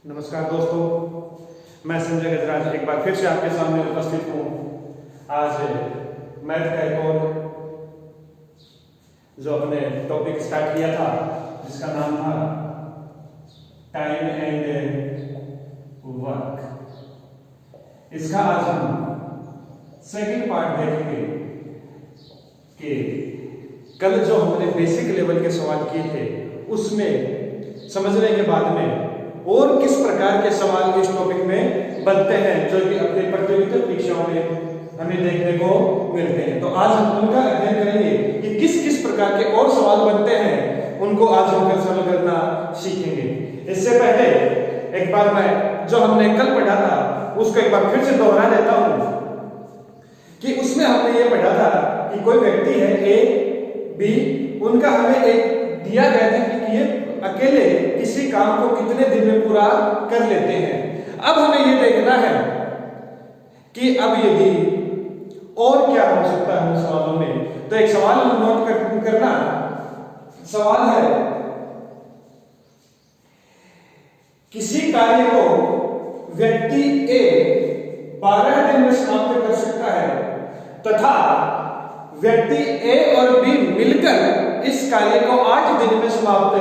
नमस्कार दोस्तों, मैं संजय गजराज एक बार फिर से आपके सामने उपस्थित हूँ। आज मैथ का एक और जो हमने टॉपिक स्टार्ट किया था जिसका नाम था टाइम एंड वर्क, इसका आज हम सेकंड पार्ट देखेंगे कि कल जो हमने बेसिक लेवल के सवाल किए थे उसमें समझने के बाद में और किस प्रकार के सवाल इस टॉपिक में बनते हैं जो कि अपने प्रतियोगिता परीक्षाओं में हमें देखने को मिलते हैं। तो आज हम उनका अध्ययन करेंगे कि किस किस प्रकार के और सवाल बनते हैं, उनको आज हम कल सॉल्व करना सीखेंगे। इससे पहले एक बार मैं जो हमने कल पढ़ा था उसको एक बार फिर से दोहरा देता हूं कि उसमें हमने ये पढ़ा था कि कोई व्यक्ति है ए बी, उनका हमें एक दिया गया था कि ये अकेले किसी काम को कितने दिन में पूरा कर लेते हैं। अब हमें यह देखना है कि अब यदि और क्या हो सकता है उन सवालों में। तो एक सवाल नोट करना, सवाल है किसी कार्य को व्यक्ति ए 12 दिन में समाप्त कर सकता है तथा व्यक्ति ए और बी मिलकर इस कार्य को 8 दिन में समाप्त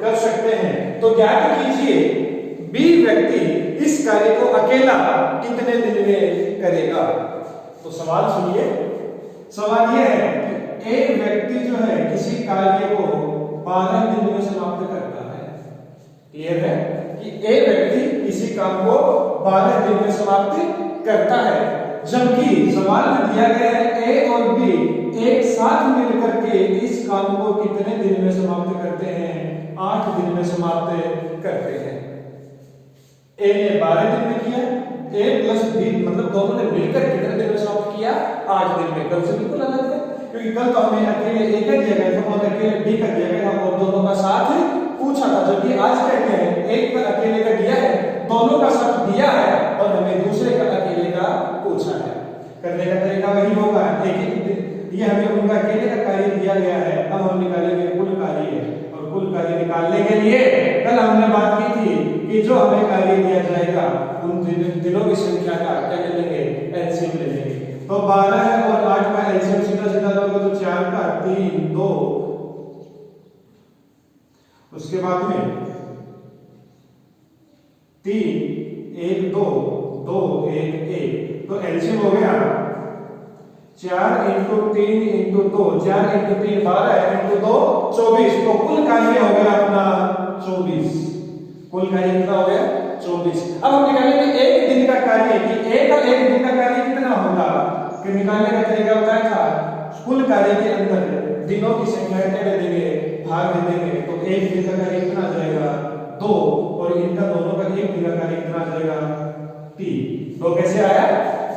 कर सकते हैं। तो ज्ञात कीजिए बी व्यक्ति इस कार्य को अकेला कितने दिन में करेगा। तो सवाल सुनिए, सवाल यह है कि ए व्यक्ति जो है किसी कार्य को 12 दिन में समाप्त करता है। क्लियर है कि ए व्यक्ति किसी काम को 12 दिन में समाप्त करता है, जबकि सवाल में दिया गया है ए और बी एक साथ मिलकर के इस काम को कितने दिन में समाप्त करते हैं, 8 दिन में समाप्त करते हैं। ए ने 12 दिन में किया, ए प्लस बी मतलब दोनों ने मिलकर कितने दिन में समाप्त किया, 8 दिन में। कल से बिल्कुल अलग है क्योंकि कल तो हमें अकेले ए का दिया गया था और अकेले बी का दिया गया था और दोनों का साथ पूछा था, जबकि आज कहते हैं एक का अकेले का दिया है, दोनों का साथ दिया है और हमें दूसरे का अकेले का पूछा है। करने का तरीका वही होगा, ये हमें उनका अकेले का कार्य दिया गया है, अब हम निकालेंगे कुल कार्य। और कुल कार्य निकालने के लिए कल हमने बात की थी कि जो हमें कार्य दिया जाएगा उन दिनों की संख्या का क्या ले लेंगे, एलसीएम ले लेंगे। तो 12 है और 8 का एलसीएम सीधा सीधा लोगे तो 4 का 3 2, उसके बाद में 3 1 2 2 1 1, तो एलसीएम हो गया 4 × 3 × 2, 4 × 3 12 × 2 24। तो कुल कार्य हो गया अपना 24। कुल कार्य कितना हो गया 24। अब हम निकालेंगे एक दिन का कार्य कि एक दिन का कार्य कितना होगा, कि निकालने का तरीका बताया था कुल कार्य के अंदर दिनों की संख्या क्या दे देंगे, भाग दे देंगे। तो एक दिन का कार्य कितना आ जाएगा 2 और इनका दोनों का एक दिन का कार्य कितना आ जाएगा 3। तो कैसे आया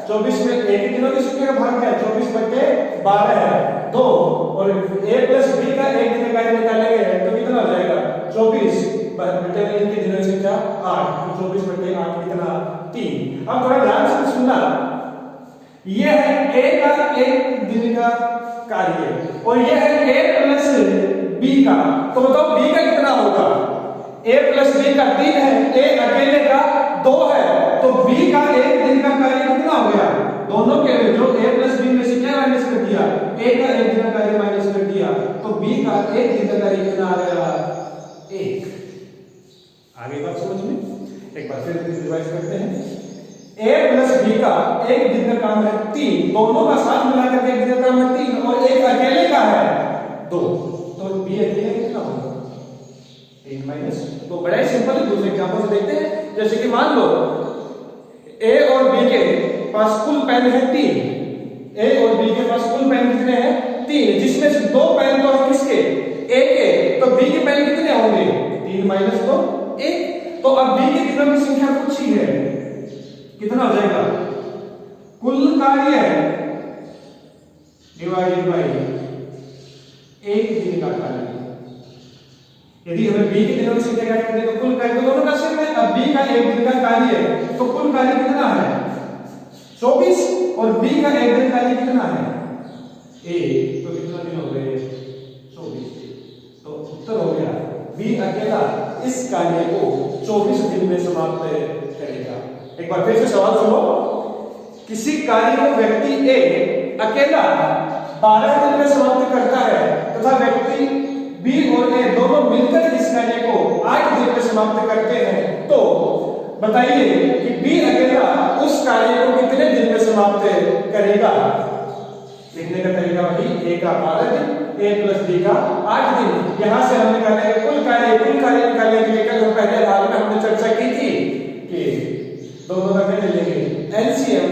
24 में एक दिनों की संख्या का भाग है 24/12 है 2 और a प्लस b का एक दिन का कार्य निकालेंगे तो कितना हो जाएगा 24 बटे इनके दिनों की संख्या 8, तो 24/8 कितना 3। अब थोड़ा ध्यान से सुनना, यह है a का एक दिन का कार्य और यह है a प्लस b का। तो बताओ b का कितना होगा, a प्लस b का 3 है, a अकेले का 2 है, तो b का एक दिन का कार्य कितना हो गया, दोनों के जो a प्लस b में से क्या माइनस कर दिया, a का एक दिन का कार्य माइनस कर दिया, तो b का एक दिन का कार्य कितना आ गया 1। आगे बात समझ में, एक बार फिर रिवाइज करते हैं। a प्लस b का एक दिन का काम है 3, दोनों का साथ मिलाकर के एक दिन का काम है 3 और एक अकेले का है 2, तो b अकेले कितना होगा 3 माइनस। तो बड़ा ही सिंपल है, दूसरे एग्जांपल से देखते हैं। जैसे कि मान लो a और b के पास कुल पेन है 3, a और b के पास कुल पेन कितने हैं 3, जिसमें से 2 पेन तो है किसके a के, तो b के पेन कितने होंगे 3 माइनस 2 1। तो अब b के दिनों की संख्या कुछ ही है, कितना हो जाएगा कुल कार्य डिवाइडेड बाय एक दिन का कार्य। यदि हमें b के दिनों की संख्या ज्ञात करनी है तो कुल कार्य दोनों का सेम है। अब b का एक दिन का कार्य है तो कुल कार्य कितना है 24 और b का एक दिन कार्य कितना है 1, तो कितना दिन हो गए 24। तो उत्तर हो गया b बी अकेला इस कार्य को 24 दिन में समाप्त करेगा। एक बार फिर से सवाल सुनो, किसी कार्य को व्यक्ति ए अकेला 12 दिन में समाप्त करता है तथा व्यक्ति बी और ए दोनों मिलकर इस कार्य को 8 दिन में समाप्त करते हैं, तो बताइए कि बी अकेला उस कार्य को कितने दिन में समाप्त करेगा। लिखने का तरीका वही, ए का 12 दिन, ए प्लस बी का 8 दिन। यहां से हम निकालेंगे कुल कार्य निकालने के लिए कल पहले भाग में हमने चर्चा की थी कि दोनों का क्या लेंगे एलसीएम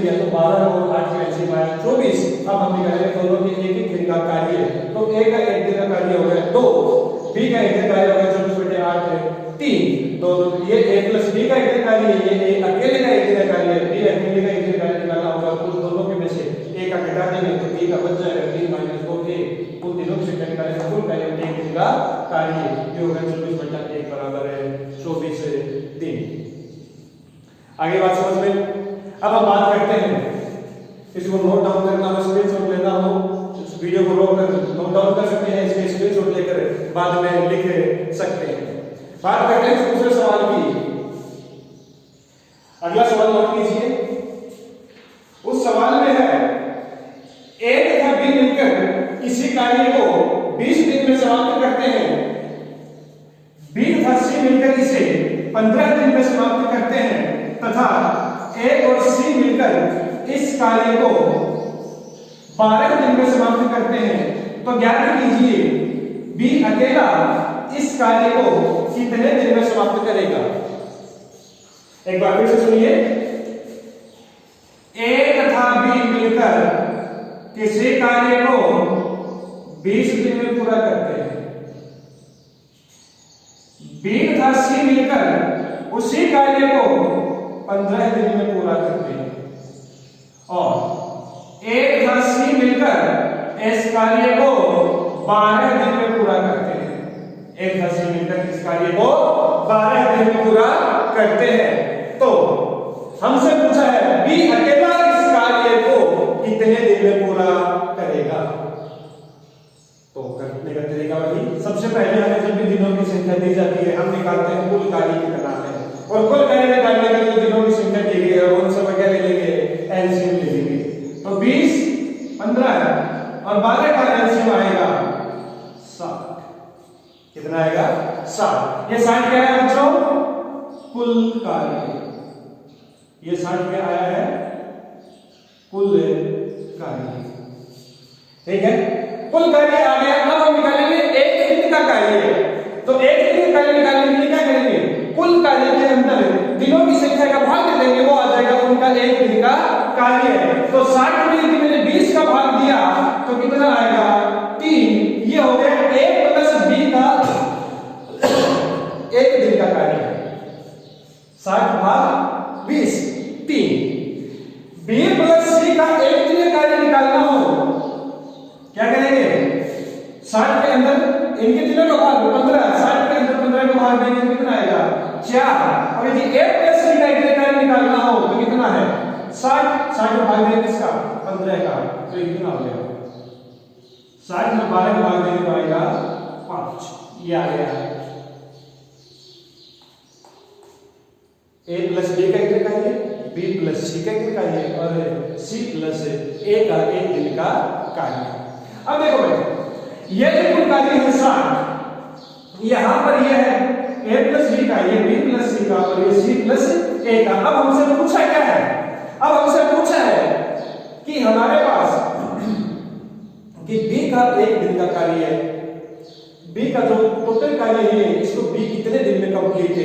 लिया तो 12 और 8 का एलसीएम आया 24। अब हम निकालेंगे दोनों के एक एक दिन का कार्य, तो ए का एक दिन का कार्य हो गया 2, बी का एक दिन का कार्य हो गया 24/8 3, दोनों ये ए प्लस बी का एक दिन का कार्य है, ये ए अकेले का एक दिन का कार्य है, बी अकेले का एक दिन का कार्य निकालना होगा, कुल दोनों के में से ए का घटा देंगे तो बी का बच जाएगा 3 - 2 ए, कुल दिनों से निकालेंगे कुल कार्य एक दिन का कार्य, ये होगा 24/1 बराबर है 24 दिन। आगे बात समझ में। अब हम बात करते हैं, किसी को नोट डाउन करना हो, स्क्रीनशॉट लेना हो, इस वीडियो को रोक कर नोट डाउन कर सकते हैं, इसके स्क्रीनशॉट लेकर बाद में लिख सकते हैं। बात करते हैं दूसरे सवाल की। अगला सवाल नोट कीजिए, उस सवाल में है ए तथा बी मिलकर किसी कार्य को 20 दिन में समाप्त करते हैं, बी तथा सी मिलकर इसे 15 दिन में समाप्त करते हैं तथा ए और सी मिलकर इस कार्य को 12 दिन में समाप्त करते हैं, तो ज्ञात कीजिए बी अकेला इस कार्य को कितने दिन में समाप्त करेगा। एक बार फिर से सुनिए, ए तथा बी मिलकर किसी कार्य को 20 दिन में पूरा करते हैं, बी तथा सी मिलकर उसी कार्य को 15 दिन में पूरा करते हैं, और ए तथा सी मिलकर इस कार्य को 12 दिन में पूरा करते हैं, एक तथा सी मिलकर इस कार्य को 12 दिन में पूरा करते हैं। तो हमसे पूछा है बी अकेला इस कार्य को कितने दिन में पूरा करेगा। तो करने का तरीका वही, सबसे पहले हमें जब भी दिनों की संख्या दी जाती है हम निकालते हैं कुल कार्य कितना है, और कुल कार्य निकालने के लिए दिनों की संख्या दी गई है उन सब क्या ले लेंगे एलसीएम ले लेंगे। तो 20 15 और 12 का एलसीएम आएगा 60। कितना आएगा 60। ये 60 क्या है बच्चों, कुल कार्य, ये 60 क्या आया है कुल कार्य, ठीक है। कुल कार्य आ गया, अब हम निकालेंगे एक दिन का कार्य। तो एक दिन का कार्य निकालने के लिए क्या करेंगे, कुल कार्य के अंदर दिनों की संख्या का भाग दे देंगे, वो आ जाएगा उनका एक दिन का कार्य है। तो 60 में यदि मैंने 20 का भाग दिया तो कितना आएगा 3, ये हो गया a प्लस b का एक दिन का कार्य है, 60 भाग 20 3। b प्लस c का एक दिन का कार्य निकालना हो क्या करेंगे, 60 के अंदर इनके दिनों का भाग 15, 60 के अंदर 15 का भाग देंगे तो कितना आएगा 4। और यदि a प्लस c का एक दिन का कार्य निकालना हो तो कितना है 60 का भाग देंगे इसका 15 का, तो ये कितना हो गया 60 में 12 का भाग देंगे तो आएगा 5, ये आ गया है। a प्लस b का एक दिन का कार्य, b प्लस c का एक दिन का कार्य और c प्लस a का एक दिन का कार्य। अब देखो भाई ये जो कुल कार्य है 60, यहां पर ये है a प्लस b का, ये b प्लस c का और ये c प्लस a का। अब हमसे पूछा क्या है, अब हमसे पूछा है कि हमारे पास कि b का एक दिन का कार्य है, b का जो टोटल कार्य है इसको b कितने दिन में कंप्लीट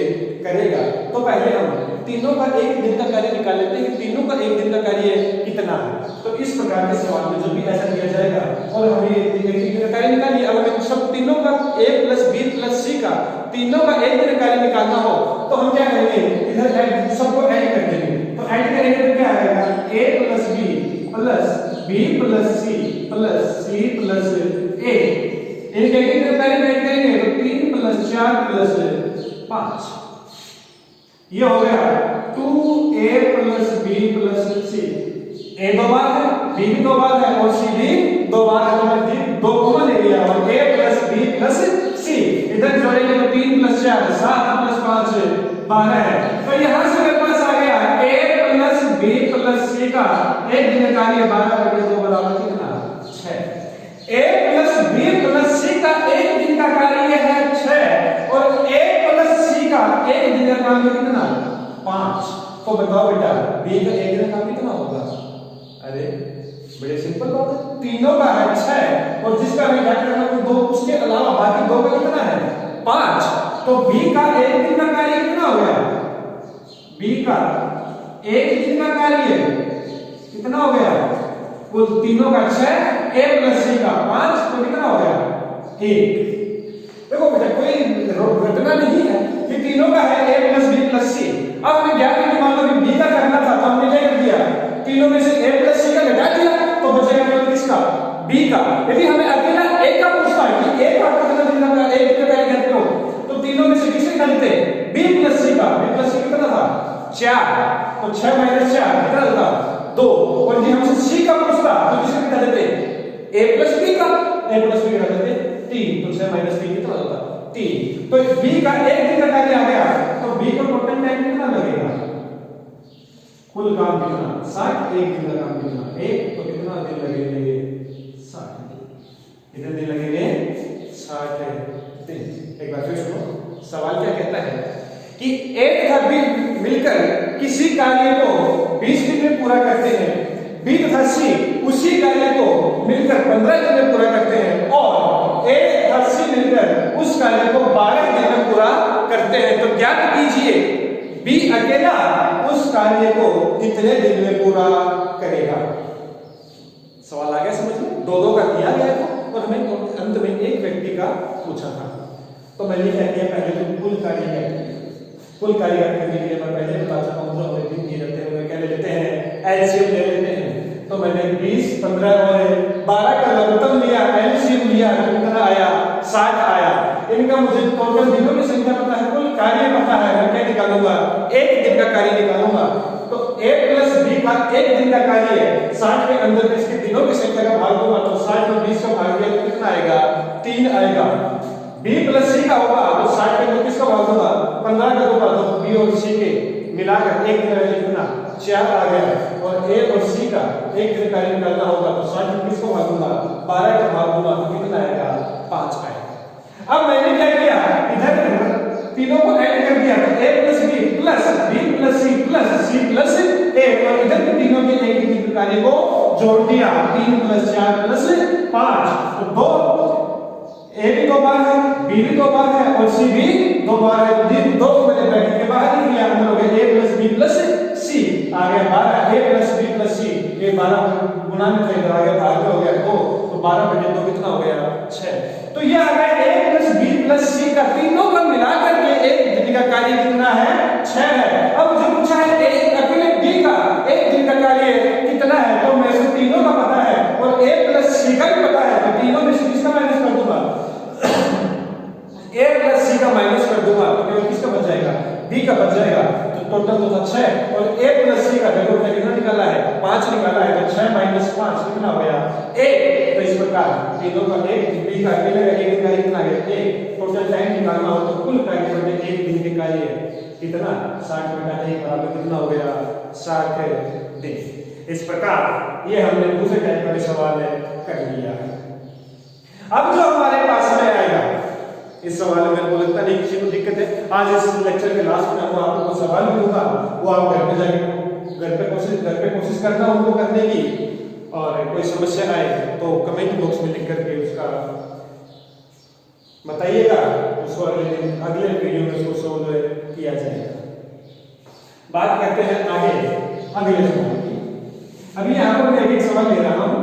करेगा। तो पहले हम तीनों का एक दिन का कार्य निकाल लेते हैं कि तीनों का एक दिन का कार्य कितना है। तो इस प्रकार के सवाल में जब भी ऐसा दिया जाएगा और हमें एक दिन का कार्य निकालिए, अब हमें सब तीनों का a plus b plus c का तीनों का एक दिन का कार्य निकालना हो तो हम क्या करेंगे, इधर ऐड सबको ऐड कर देंगे। तो ऐड करेंगे तो क्या आएगा a plus b plus c plus c plus a, इनके एक दिन का कार्य ऐड करेंगे तो 3 प्लस 4 प्लस 5, ये हो गया 2a plus b plus c। a 2 बार है, b भी 2 बार है और c भी 2 बार है, तो मैंने 2 कॉमन ले लिया और a plus b plus c इधर जोड़ेंगे 12 है। तो यहां से मेरे पास आ गया a plus b plus c का एक दिन का कार्य 12/2 बराबर कितना 6। a plus b plus c का एक दिन का कार्य है 6 और a प्लस c का एक दिन का कार्य कितना 5। तो बताओ बेटा b का एक दिन का कार्य कितना होगा? अरे बड़े सिंपल बात है, तीनों का है 6 और जिसका हमें ज्ञात करना है 2, उसके अलावा बाकी 2 का कितना है 5। तो b का एक दिन का कार्य कितना हो गया? b का एक दिन का कार्य कितना हो गया? कुल तीनों का 6 a प्लस c का 5 तो कितना हो गया 1। देखो बेटा कोई रटना नहीं है कि तीनों का है a plus b plus c। अब हमें ज्ञात करके मान लो कि b का करना था तो हमने क्या कर दिया तीनों में से a प्लस c का घटा दिया तो बचेगा केवल किसका b का। यदि हमें अकेला a का पूछता है कि a का कितना दिन का a कितना कार्य करते हो तो तीनों में से किससे निकालते b प्लस c का। b प्लस c कितना था 4 तो 6 माइनस 4 कितना था 2। और यदि हमसे c का पूछता तो किससे निकाल देते a प्लस b का। a प्लस b का निकाल देते 3 तो 6 माइनस 3 कितना होता 3। तो b का एक दिन का कार्य आ गया तो b को टोटल टाइम कितना लगेगा कुल काम कितना 60। एक दिन का काम कितना 1 तो कितना दिन लगेंगे 60 कितने दिन लगेंगे 60 दिन। एक बार फिर सुनो सवाल क्या कहता है कि a तथा b मिलकर किसी कार्य को 20 दिन में पूरा करते हैं, b तथा c उसी कार्य को मिलकर 15 दिन में पूरा करते हैं और a तथा c मिलकर उस कार्य को 12 दिन में पूरा करते हैं। तो ज्ञात कीजिए b अकेला उस कार्य को कितने दिन में पूरा करेगा। सवाल आ गया समझ में? दो का दिया गया था और हमें अंत में एक व्यक्ति का पूछा था। तो मैंने क्या किया पहले तो कुल कार्य क्या किया। कुल कार्य करने के लिए मैं पहले बता चुका हूं जो हमें दिन दिए जाते हैं वो क्या ले लेते हैं एलसीएम ले लेते हैं। तो मैंने 20 15 और 12 का लघुत्तम लिया एलसीएम लिया कितना आया 60 आया। इनका मुझे टोटल दिनों की संख्या पता है, कुल कार्य पता है, मैं क्या निकालूंगा एक दिन का कार्य निकालूंगा। तो a प्लस b का एक दिन का कार्य है 60 के अंदर में इसके दिनों की संख्या का भाग दूंगा तो 60 में 20 का भाग दिया तो कितना आएगा 3 आएगा। b प्लस c का होगा तो 60 के अंदर किसका भाग दूंगा 15 का दूंगा तो b और c के मिलाकर एक दिन में कितना 4 आ गया। और a और c का एक दिन कार्य निकालना होगा तो 60 में किसको भाग दूंगा 12 का भाग दूंगा तो कितना आएगा 5 आएगा। अब मैंने क्या किया इधर तीनों को ऐड कर दिया तो a plus b plus b plus c plus c plus a और इधर के तीनों के एक ही दिन कार्य को जोड़ दिया 3 प्लस 4 प्लस 5 तो 2 a भी 2 बार है b भी 2 बार है और c भी 2 बार है। तो 2 को मैंने ब्रैकेट के बाहर लिख लिया अंदर हो गया a plus b plus c आ गया 12 a plus b plus c ये 12 गुणा में था इधर आ गया भाग में हो गया 2 तो 12 बटे 2 कितना हो गया 6। तो ये आ गया a plus b plus c का तीनों का मिलाकर के एक दिन का कार्य कितना है 6 है। अब मुझे पूछा है अकेले b का एक दिन का कार्य कितना है तो मेरे को तीनों का पता है और a प्लस c का भी पता है तो तीनों में से किसका माइनस कर दूंगा a प्लस c का माइनस कर दूंगा तो केवल किसका बच जाएगा b का बच जाएगा। तो टोटल तो था 6 और a प्लस c का देखो कितना निकाला है 5 निकाला है तो 6 माइनस 5 कितना हो गया 1। तो इस प्रकार तीनों का एक b का अकेले का एक दिन का कितना गया 1। टोटल टाइम निकालना हो तो कुल कार्य बटे एक दिन के कार्य कितना 60 बटा 1 बराबर कितना हो गया 60 दिन। इस प्रकार ये हमने दूसरे टाइप का सवाल कर लिया है। अब जो हमारे पास में आएगा इस सवाल में मेरे को लगता नहीं किसी को दिक्कत है। आज इस लेक्चर के लास्ट में वो आपको सवाल भी दूंगा वो आप घर पे जाके घर पे कोशिश करना उनको करने की और कोई समस्या आए तो कमेंट बॉक्स में लिख करके उसका बताइएगा उसको अगले वीडियो में उसको सोल्व किया जाएगा। बात करते हैं आगे अगले सवाल की। अभी यहाँ पर मैं एक सवाल ले रहा हूँ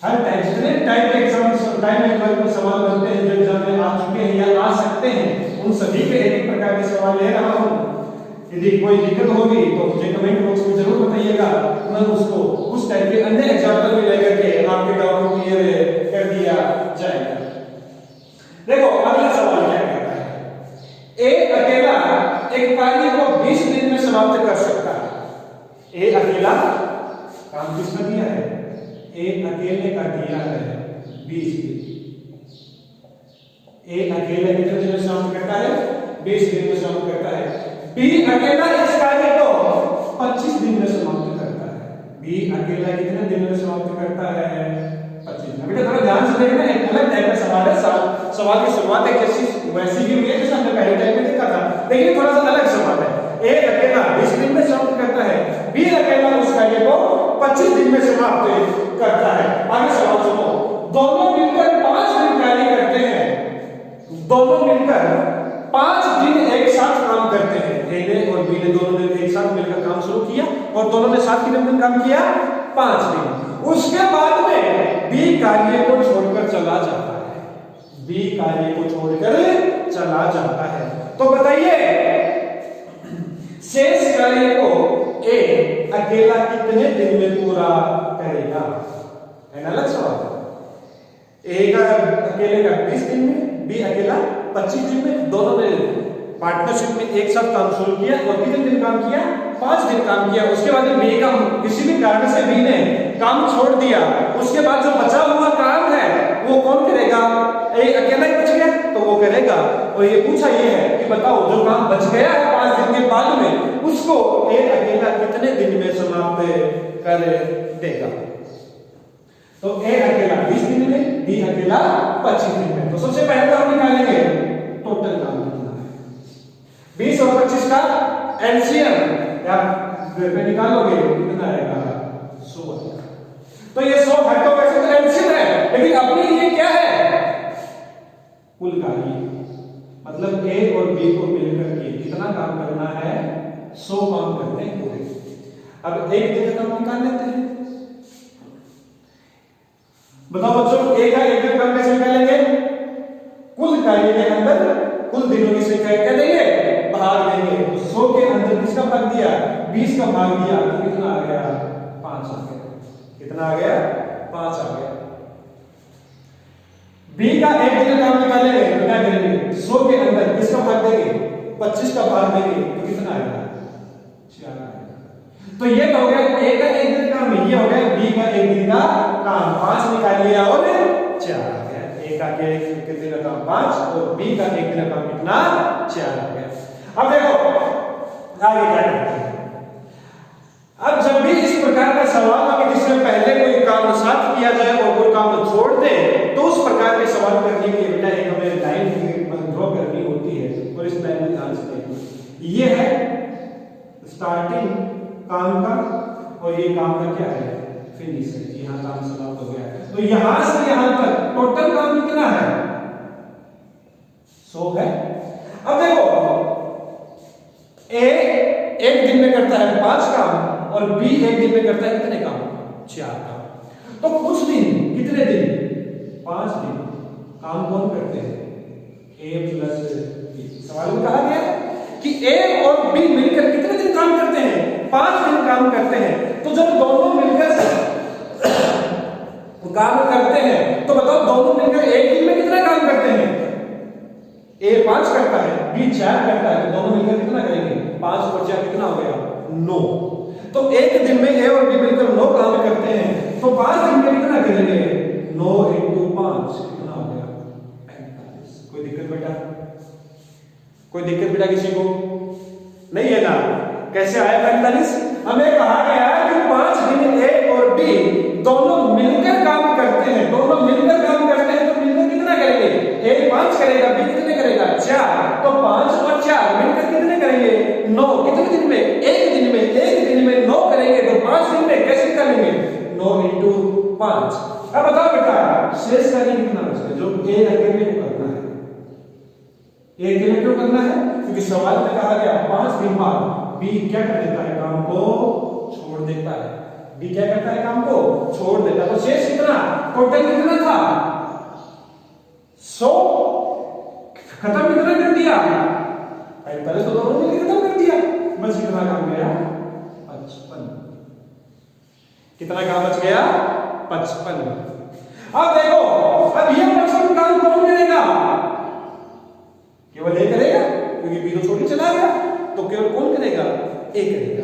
हर टाइप जितने टाइप के एग्जाम टाइम में सवाल बनते हैं जो एग्जाम में आ चुके हैं या आ सकते हैं उन सभी पे एक प्रकार के सवाल ले रहा हूँ। यदि कोई दिक्कत होगी तो मुझे कमेंट बॉक्स में जरूर बताइएगा, मैं उसको उस टाइप के अन्य एग्जाम्पल में लेकर के आपके डाउट को क्लियर कर दिया जाएगा। देखो अगला सवाल क्या कहता है ए अकेला एक कार्य को 20 दिन में समाप्त कर सकता है। ए अकेला काम किसने दिया है एक अकेले का दिया है 20 दिन। एक अकेले कितने दिन में समाप्त करता है 20 दिन में समाप्त करता है। बी अकेला इस कार्य को 25 दिन में समाप्त करता है। बी अकेला कितने दिन में समाप्त करता है? 25 दिन। बेटा थोड़ा ध्यान से देखना, एक अलग टाइप का सवाल है। सवाल की शुरुआत एक जैसी वैसी भी हुई है जैसे हमने पहले टाइप में देखा था, लेकिन थोड़ा सा अलग सवाल है। ए अकेला 20 दिन में समाप्त करता है, बी अकेला उस कार्य को 25 दिन में समाप्त करता है। आगे सवाल सुनो, दोनों मिलकर 5 दिन कार्य करते हैं। दोनों मिलकर 5 दिन एक साथ काम करते हैं। ए ने और बी ने दोनों ने एक साथ मिलकर काम शुरू किया और दोनों ने साथ कितने दिन काम किया? 5 दिन। उसके बाद में बी कार्य को छोड़कर चला जाता है। बी कार्य को छोड़कर चला जाता है। तो बताइए शेष कार्य को ए अकेला कितने दिन में पूरा करेगा? है ना अलग सवाल। ए का अकेले का 20 दिन में, बी अकेला 25 दिन में। दोनों ने पार्टनरशिप में एक साथ काम शुरू किया और कितने दिन काम किया? 5 दिन काम किया। उसके बाद बी का किसी भी कारण से बी ने काम छोड़ दिया, उसके बाद जो बचा हुआ काम है वो कौन करेगा? ए अकेला ही बच गया तो वो करेगा। और ये पूछा ये है कि बताओ जो काम बच गया है 5 दिन के बाद में, उसको ए अकेला कितने दिन में समाप्त कर देगा? तो ए अकेला 20 दिन में, बी अकेला 25 दिन में। तो सबसे पहले तो हम निकालेंगे टोटल काम कितना है। 20 और 25 का एलसीएम या निकालोगे कितना आएगा? 100। तो ये 100 है तो वैसे तो एलसीएम है, लेकिन अपने लिए क्या है? कुल कार्य। मतलब ए और बी को मिलकर के कितना काम करना है? 100 काम करने हैं पूरे। अब एक दिन का काम निकाल लेते हैं। बताओ बच्चों, ए का एक दिन काम कैसे निकालेंगे? कुल कार्य के अंदर कुल दिनों की संख्या क्या देंगे? भाग देंगे। तो 100 के अंदर किसका भाग दिया? 20 का भाग दिया तो कितना आ गया? 5 आ गया। कितना आ गया? 5 आ गया। बी का एक दिन काम निकालेंगे तो क्या करेंगे? 100 के अंदर किसका भाग देंगे? 25 का भाग देंगे तो कितना आएगा? 4 आएगा। तो ये तो हो गया ए का एक दिन काम, ये हो गया बी का एक दिन का काम। 5 निकाल लिया और 4 आ गया। ए का एक दिन का काम 5 और बी का एक दिन का काम कितना? 4 आ गया। अब देखो आगे क्या करते हैं। अब जब भी इस प्रकार का सवाल आए जिसमें पहले कोई काम साथ किया जाए और कोई काम छोड़ दे, तो उस प्रकार के सवाल करने के लिए बेटा एक हमें लाइन ड्रॉ करनी होती है। और इस लाइन में ध्यान से देखिए, ये है स्टार्टिंग काम का और ये काम का क्या है? फिनिश है। यहाँ काम समाप्त हो गया है। तो यहां से यहां तक टोटल काम कितना है? 100 है। अब देखो ए एक दिन में करता है 5 काम और बी एक दिन में करता है कितने काम? 4 काम। तो कुछ दिन, कितने दिन? 5 दिन काम कौन करते हैं? ए प्लस बी। सवाल में कहा गया कि ए और बी मिलकर कितने दिन काम करते हैं? 5 दिन काम करते हैं। तो जब दोनों मिलकर काम करते हैं तो बताओ दोनों मिलकर एक दिन में कितना काम करते हैं? ए 5 करता है, बी 4 करता है, तो दोनों मिलकर कितना करेंगे? 5 और 4 कितना हो गया? 9। तो एक दिन में ए और बी मिलकर 9 काम करते हैं, तो 5 दिन में कितना करेंगे? 9 × 5 कितना हो गया? 45। कोई दिक्कत बेटा? कोई दिक्कत बेटा किसी को? नहीं है ना? कैसे आया 45? हमें कहा गया कि 5 दिन ए और बी दोनों मिलकर काम करते हैं। दोनों मिलकर काम करते हैं तो मिलकर कितना करेंगे? ए 5 करेगा, बी कितने करेगा? 4। तो 5 और 4 मिलकर कितने करेंगे? 9। कितने दिन में? एक दिन में। एक दिन में 9 करेंगे तो 5 दिन में कैसे निकालेंगे? 9 × 5। अब बताओ बेटा शेष कार्य कितना बचेगा जो ए अकेले को करना है? ए अकेले क्यों करना है? क्योंकि सवाल में कहा गया 5 दिन बाद बी क्या कर देता है? काम को छोड़ देता है। बी क्या करता है? काम को छोड़ देता है। तो शेष कितना? टोटल कितना था? 100 खत्म कितना कर दिया? पहले तो दोनों ने खत्म कर दिया। बस कितना काम गया? 55। कितना काम बच गया? 55। अब देखो, अब ये 55 काम कौन करेगा? केवल ए करेगा, क्योंकि बी तो छोड़ के चला गया। तो केवल कौन करेगा? ए करेगा।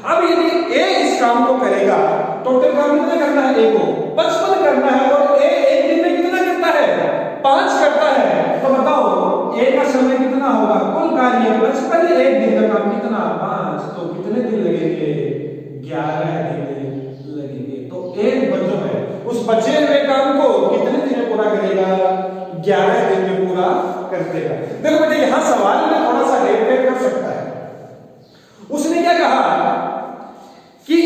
अब यदि ए इस काम को करेगा, टोटल काम कितना करना है? ए को 55 करना है और ए एक दिन में कितना करता है? 5 करता है। तो बताओ ए का समय कितना होगा, कुल कार्य 55, एक दिन का काम कितना 5, तो कितने दिन लगेंगे 11 दिन लगेंगे। तो एक बच्चों है उस बचे हुए काम को कितने दिन में पूरा करेगा, 11 दिन में पूरा कर देगा। देखो बेटे यहां सवाल में थोड़ा सा हेरफेर कर सकता है। उसने क्या कहा कि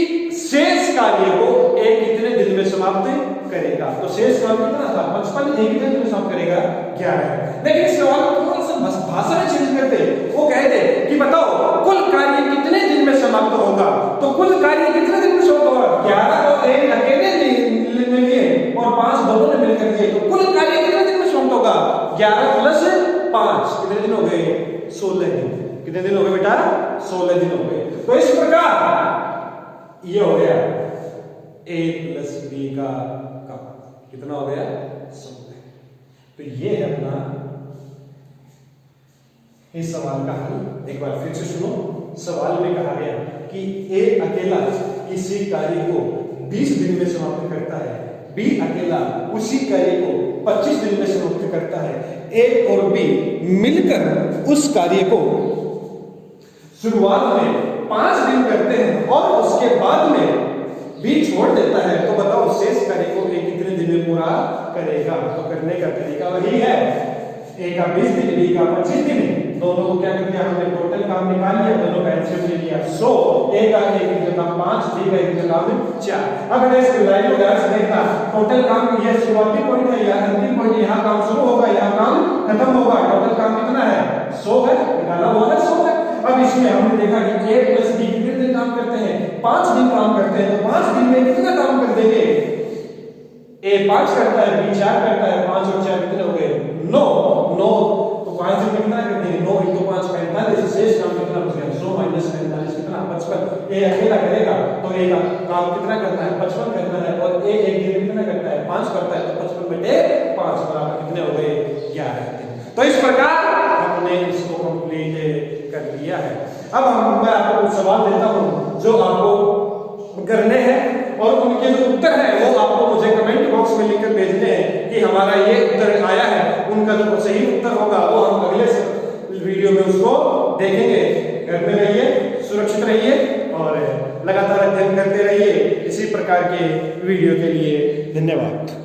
शेष कार्य को एक कितने दिन में समाप्त करेगा, तो शेष काम कितना था 55, एक कितने दिन में समाप्त करेगा 11। लेकिन इस सवाल को थोड़ा सा भाषा में चेंज करते, वो कहते कि बताओ कुल कार्य कितने दिन में समाप्त होगा, तो कुल कार्य कितने दिन में समाप्त होगा, 11 तो एक अकेले ने लिए और 5 दोनों ने मिलकर दिए, तो कुल कार्य कितने दिन में समाप्त होगा, 11 प्लस 5 कितने दिन हो गए 16 दिन। कितने दिन हो गए बेटा 16 दिन हो गए। तो इस प्रकार ये हो गया a प्लस बी का कितना हो गया 16। तो ये है अपना इस सवाल का हल। एक बार फिर से सुनो, सवाल में कहा गया कि ए अकेला किसी कार्य को 20 दिन में समाप्त करता है, बी अकेला उसी कार्य को 25 दिन में समाप्त करता है, ए और बी मिलकर उस कार्य को शुरुआत में 5 दिन करते हैं और उसके बाद में बी छोड़ देता है, तो बताओ शेष कार्य को ए कितने दिन में पूरा करेगा। तो करने का तरीका वही है, ए का 20 दिन, बी का 25 दिन, दोनों को क्या कर दिया हमने टोटल काम निकाल लिया, दोनों का एलसीएम ले लिया। सो ए का एक दिन का 5, बी का एक दिन का 4। अब बेटा इसकी लाइन को ध्यान से देखना, टोटल काम ये शुरुआती पॉइंट है या अंतिम पॉइंट, यहां काम शुरू होगा यहां काम खत्म होगा, टोटल काम कितना है 100 है, निकाला हुआ है 100 है। अब इसमें हमने देखा कि ए प्लस बी कितने दिन काम करते हैं, 5 दिन काम करते हैं, तो 5 दिन में कितना काम कर देंगे, ए 5 करता है, बी 4 करता है, 5 और 4 कितने हो गए 9, तो 5 दिन में कितना कर देंगे 9 × 5 45, शेष काम कितना बच गया 100 - 45 कितना 55। ए अकेला करेगा तो ए का काम कितना करना है 55 करना है, और ए एक दिन में कितना करता है 5 करता है, तो 55 बटे 5 बराबर कितने हो गए 11 दिन। तो इस प्रकार हमने इसको कंप्लीट कर लिया है। अब मैं आपको कुछ सवाल देता हूं जो आपको करने हैं, और उनके जो उत्तर है वो आपको मुझे कमेंट बॉक्स में लिखकर भेजने हैं कि हमारा ये उत्तर आया है। उनका जो सही उत्तर होगा वो हम अगले वीडियो में उसको देखेंगे। घर में रहिए, सुरक्षित रहिए और लगातार अध्ययन करते रहिए। इसी प्रकार के वीडियो के लिए धन्यवाद।